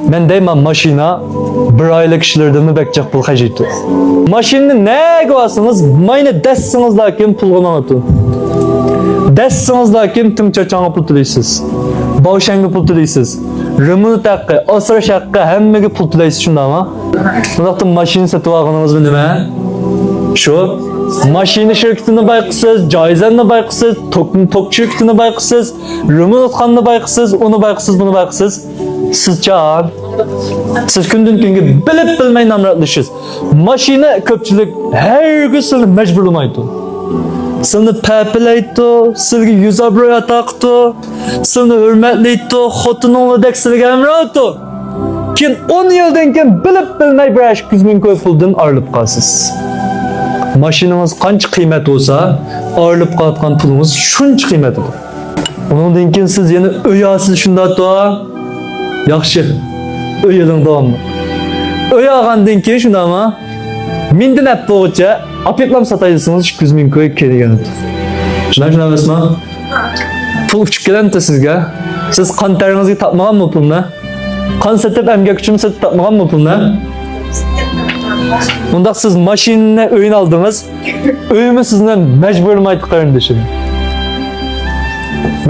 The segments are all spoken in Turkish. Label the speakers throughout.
Speaker 1: Men deyman mashina bir aylık kişilerden mi bekcek pul hajeti. Maşinni ne koyasınız? Mayne dessingizlarki pulga manatın. Dessingizlarki tim çaçanga pul to'laysiz. Bavshanga pul to'laysiz. Remont haqqi, asrash haqqi hammaga pul to'laysiz shundami? Bundaqda mashina sotib olganingiz nima? Shu mashina shirkatini bayqisiz, joyizanni bayqisiz, tok shirkatini bayqisiz, remontxonni bayqisiz, uni bayqisiz, buni bayqisiz. Sizcha siz kundan kunga bilib bilmay namratlashsiz. Mashina ko'pchilik har kun sizni majburlamaydi. Sizni papilaydi, sizga yuz obro' ataqdi, sizni hurmatlaydi, xotiningdek sizga amraydi. Keyin 10 yildan keyin bilib bilmay 1,5 ming puldan ayrilib qolasiz. Mashinangiz qancha qiymat bo'lsa, ayrilib qolgan pulingiz shuncha qiymatidir. Undan keyin siz yana o'yasiz shunda-da. Yaxshi. O'yiling davomli. O'yag'andan keyin shundami? Menda nap bo'yicha apetlam sotaysiz 200 ming qo'yib kelgan. Tushunasizmi? Pul uchib keladi sizga. Siz qon taringizga topmaganmi pulni? Qon sotib emgak uchun sotib topmaganmi pulni? Bunda siz mashinani o'yin oldingiz. O'yimi sizni majburlamaydi qarindishim.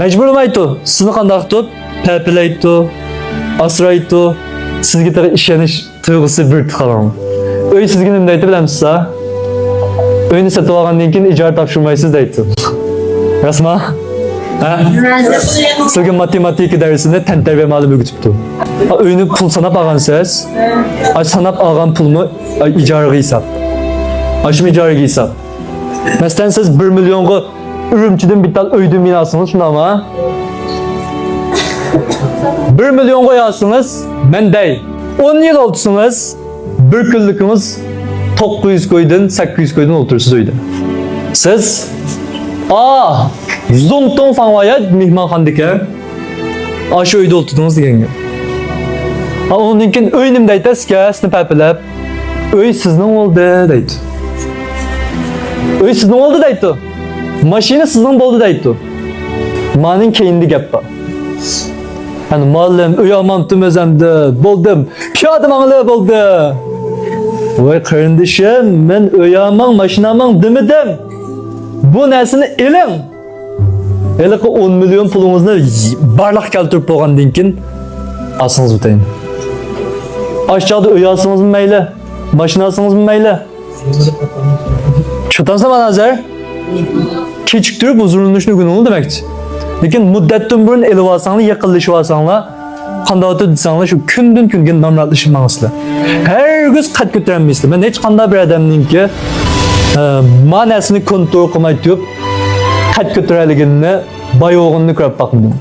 Speaker 1: Majburlamaydi. Sizni qanday qilib papilaydi, asraydi, sizga taraf ishonish tuyg'usi bir qilaman. O'y sizga nima deydi bilamsiz? Uyni sotib olgandan keyin ijara topshirmaysiz deydi. Rasmi? Ha? Sizga matematika darsini tantarbiya ma'lum o'rgatibdi. Uyni pul sanab olgansiz, sanab olgan pulni ijaraga hisob. Ashmi ijaraga hisob. Masalan siz 1 millionga Urumchidan bitta uyni binasini shundami? 1 milyon qo'yasınız, men dey. 10 yil o'tsangiz, bir kunlikimiz 900 qo'ydan 800 qo'ydan o'tirsiz uyda. Siz Zongtong fanvaya mehmonxonadagi shu uyda o'tirdingiz deganga. Ondan keyin uynim deytasiz-ki, sizni papilab, uy sizning bo'ldi deydi. Uy sizning bo'ldi deydi. Mashina sizning bo'ldi deydi. Mening keyingi gap bor. Yani malım, uyamam tümezemdi, buldum, piyadım anılı buldu. Vay kardeşim, ben uyamam, maşinamam demedim. Bu nesini ilim. Hele ki 10 milyon pulumuzni barlaq keltirip boğan dinkin, asınız biteyim. Aşağıda uyasınız mı meyle, maşinasınız mı meyle? Çotansa bana hazır. Keçiktirip huzurlanışını gününü demekti. Lekin muddatdan burun elib olsanglar, yaqinlashib olsanglar, qanday o'tib desanglar, shu kundan kunga nomlatlashmaysizlar. Har kun qad ko'tarolmaysizlar. Men hech qanday bir odamningki ma'nosini kontrol qilmay turib qad ko'tarayligini, bayog'ini ko'rib boqmadim.